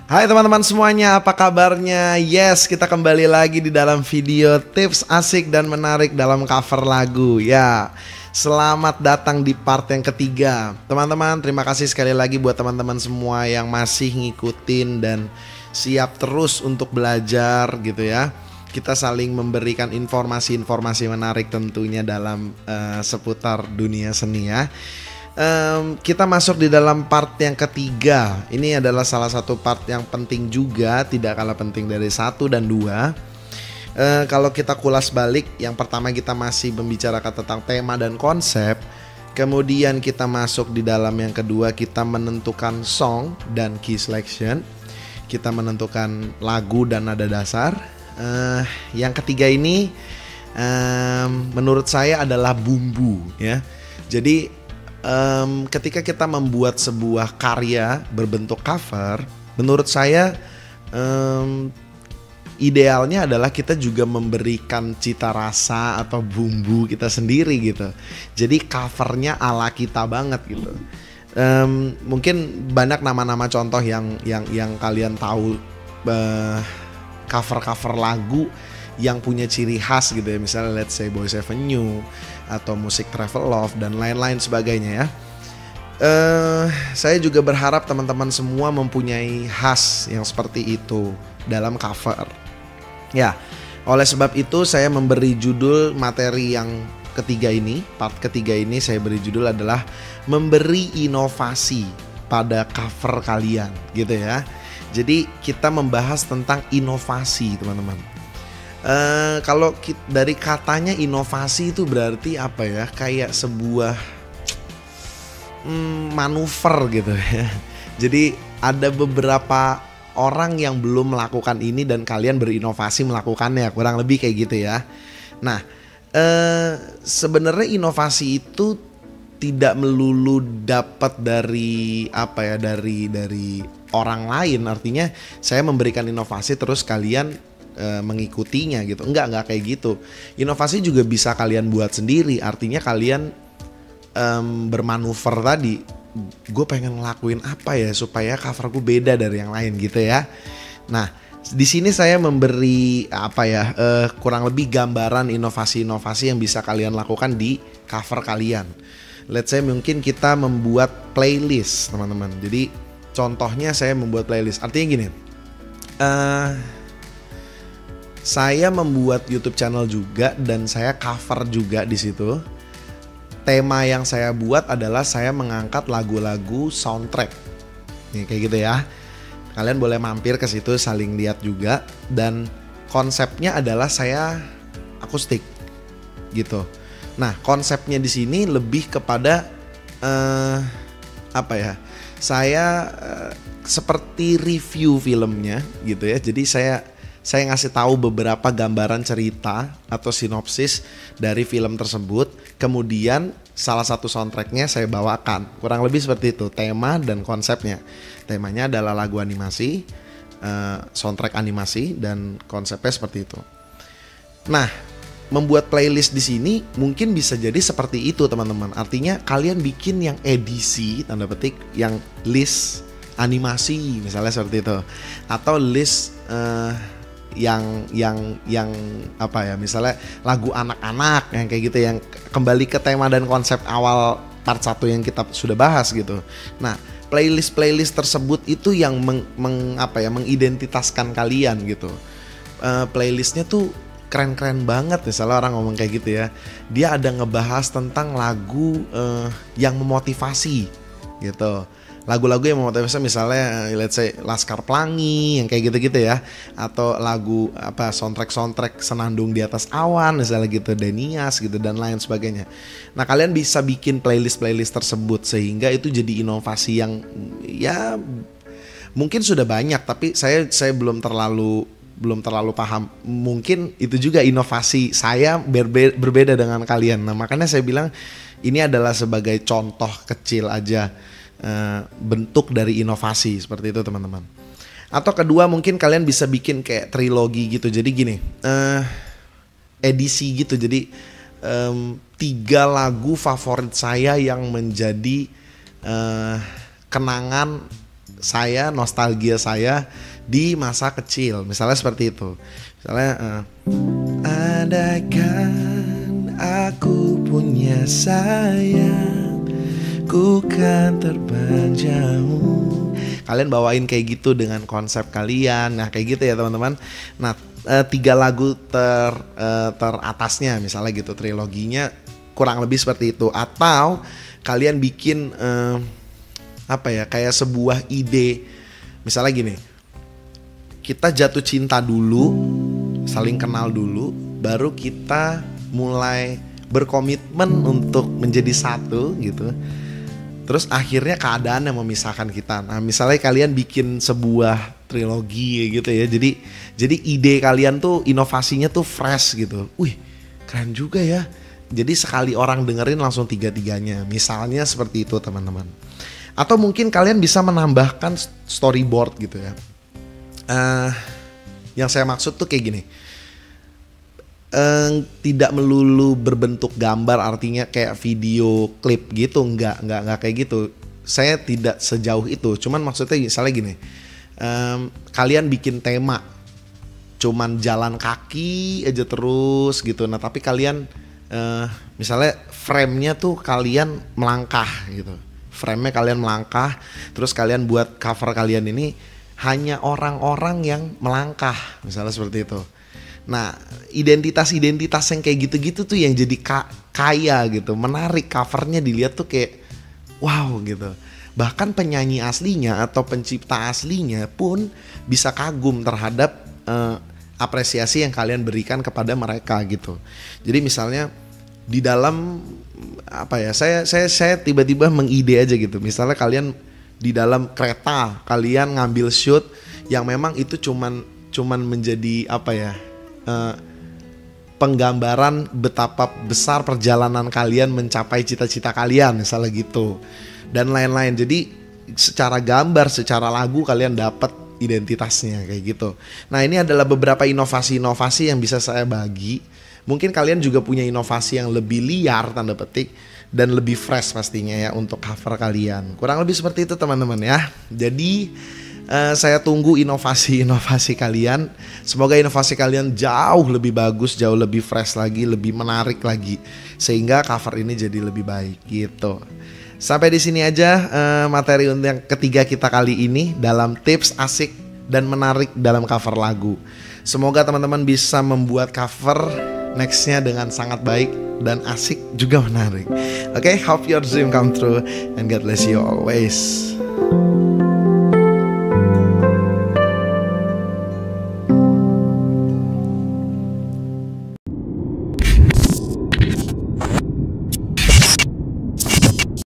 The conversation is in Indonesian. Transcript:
Hai teman-teman semuanya, apa kabarnya? Yes, kita kembali lagi di dalam video tips asik dan menarik dalam cover lagu. Ya, selamat datang di part yang ketiga. Teman-teman, terima kasih sekali lagi buat teman-teman semua yang masih ngikutin dan siap terus untuk belajar gitu ya. Kita saling memberikan informasi-informasi menarik tentunya dalam seputar dunia seni ya. Kita masuk di dalam part yang ketiga. Ini adalah salah satu part yang penting juga, tidak kalah penting dari 1 dan 2. Kalau kita kulas balik, yang pertama kita masih membicarakan tentang tema dan konsep. Kemudian kita masuk di dalam yang kedua, kita menentukan song dan key selection. Kita menentukan lagu dan nada dasar. Yang ketiga ini menurut saya adalah bumbu ya. Jadi ketika kita membuat sebuah karya berbentuk cover, menurut saya idealnya adalah kita juga memberikan cita rasa atau bumbu kita sendiri gitu. Jadi covernya ala kita banget gitu. Mungkin banyak nama-nama contoh yang kalian tahu, cover-cover lagu yang punya ciri khas gitu ya, misalnya let's say Boys Avenue atau musik Travelogue dan lain-lain sebagainya ya. Saya juga berharap teman-teman semua mempunyai khas yang seperti itu dalam cover. Ya, oleh sebab itu saya memberi judul materi yang ketiga ini, part ketiga ini saya beri judul adalah memberi inovasi pada cover kalian gitu ya. Jadi kita membahas tentang inovasi teman-teman. Kalau dari katanya inovasi itu berarti apa ya? Kayak sebuah manuver gitu ya. Jadi ada beberapa orang yang belum melakukan ini dan kalian berinovasi melakukannya, kurang lebih kayak gitu ya. Nah, sebenarnya inovasi itu tidak melulu dapat dari apa ya, dari orang lain. Artinya saya memberikan inovasi terus kalian mengikutinya gitu. Enggak kayak gitu. Inovasi juga bisa kalian buat sendiri. Artinya kalian bermanuver tadi, gue pengen ngelakuin apa ya supaya cover gue beda dari yang lain gitu ya. Nah, di sini saya memberi apa ya, kurang lebih gambaran inovasi-inovasi yang bisa kalian lakukan di cover kalian. Let's say mungkin kita membuat playlist teman-teman. Jadi contohnya saya membuat playlist. Artinya gini, saya membuat YouTube channel juga dan saya cover juga di situ. Tema yang saya buat adalah saya mengangkat lagu-lagu soundtrack. Nih kayak gitu ya. Kalian boleh mampir ke situ saling lihat juga, dan konsepnya adalah saya akustik gitu. Nah, konsepnya di sini lebih kepada apa ya? Saya seperti review filmnya gitu ya. Jadi saya ngasih tahu beberapa gambaran cerita atau sinopsis dari film tersebut. Kemudian salah satu soundtracknya saya bawakan. Kurang lebih seperti itu tema dan konsepnya. Temanya adalah lagu animasi, soundtrack animasi, dan konsepnya seperti itu. Nah, membuat playlist di sini mungkin bisa jadi seperti itu teman-teman. Artinya kalian bikin yang edisi tanda petik, yang list animasi misalnya seperti itu, atau list yang apa ya, misalnya lagu anak-anak yang kayak gitu, yang kembali ke tema dan konsep awal part 1 yang kita sudah bahas gitu. Nah, playlist tersebut itu yang mengidentitaskan kalian gitu. Playlistnya tuh keren-keren banget, misalnya orang ngomong kayak gitu ya. Dia ada ngebahas tentang lagu yang memotivasi gitu. Lagu-lagu yang memotivasi misalnya let's say Laskar Pelangi yang kayak gitu-gitu ya, atau lagu apa soundtrack Senandung di Atas Awan misalnya gitu, Denias gitu dan lain sebagainya. Nah, kalian bisa bikin playlist tersebut sehingga itu jadi inovasi yang ya mungkin sudah banyak, tapi saya belum terlalu paham. Mungkin itu juga inovasi saya berbeda dengan kalian. Nah, makanya saya bilang ini adalah sebagai contoh kecil aja, bentuk dari inovasi seperti itu teman-teman. Atau kedua mungkin kalian bisa bikin kayak trilogi gitu. Jadi gini, edisi gitu. Jadi 3 lagu favorit saya yang menjadi kenangan saya, nostalgia saya di masa kecil. Misalnya seperti itu. Misalnya andaikan aku punya sayang, ku kan terbang jauh. Kalian bawain kayak gitu dengan konsep kalian. Nah kayak gitu ya teman-teman. Nah 3 lagu teratasnya misalnya gitu, triloginya kurang lebih seperti itu. Atau kalian bikin kayak sebuah ide. Misalnya gini, kita jatuh cinta dulu, saling kenal dulu, baru kita mulai berkomitmen untuk menjadi satu gitu. Terus akhirnya keadaan yang memisahkan kita. Nah misalnya kalian bikin sebuah trilogi gitu ya. Jadi ide kalian tuh, inovasinya tuh fresh gitu. Wih keren juga ya. Jadi sekali orang dengerin langsung 3-3-nya. Misalnya seperti itu teman-teman. Atau mungkin kalian bisa menambahkan storyboard gitu ya. Yang saya maksud tuh kayak gini. Tidak melulu berbentuk gambar, artinya kayak video klip gitu, enggak kayak gitu. Saya tidak sejauh itu. Cuman maksudnya misalnya gini, kalian bikin tema cuman jalan kaki aja terus gitu. Nah tapi kalian misalnya frame-nya tuh kalian melangkah gitu. Frame-nya kalian melangkah, terus kalian buat cover kalian ini hanya orang-orang yang melangkah, misalnya seperti itu. Nah identitas yang kayak gitu-gitu tuh yang jadi kaya gitu, menarik, covernya dilihat tuh kayak wow gitu. Bahkan penyanyi aslinya atau pencipta aslinya pun bisa kagum terhadap apresiasi yang kalian berikan kepada mereka gitu. Jadi misalnya di dalam saya tiba-tiba mengide aja gitu. Misalnya kalian di dalam kereta, kalian ngambil shoot yang memang itu cuman menjadi penggambaran betapa besar perjalanan kalian mencapai cita-cita kalian misalnya gitu, dan lain-lain. Jadi secara gambar, secara lagu kalian dapat identitasnya kayak gitu. Nah ini adalah beberapa inovasi-inovasi yang bisa saya bagi. Mungkin kalian juga punya inovasi yang lebih liar tanda petik dan lebih fresh pastinya ya untuk cover kalian. Kurang lebih seperti itu teman-teman ya. Jadi saya tunggu inovasi-inovasi kalian. Semoga inovasi kalian jauh lebih bagus, jauh lebih fresh lagi, lebih menarik lagi, sehingga cover ini jadi lebih baik gitu. Sampai di sini aja materi untuk yang ketiga kita kali ini dalam tips asik dan menarik dalam cover lagu. Semoga teman-teman bisa membuat cover nextnya dengan sangat baik dan asik juga menarik. Oke, hope your dream come true and God bless you always.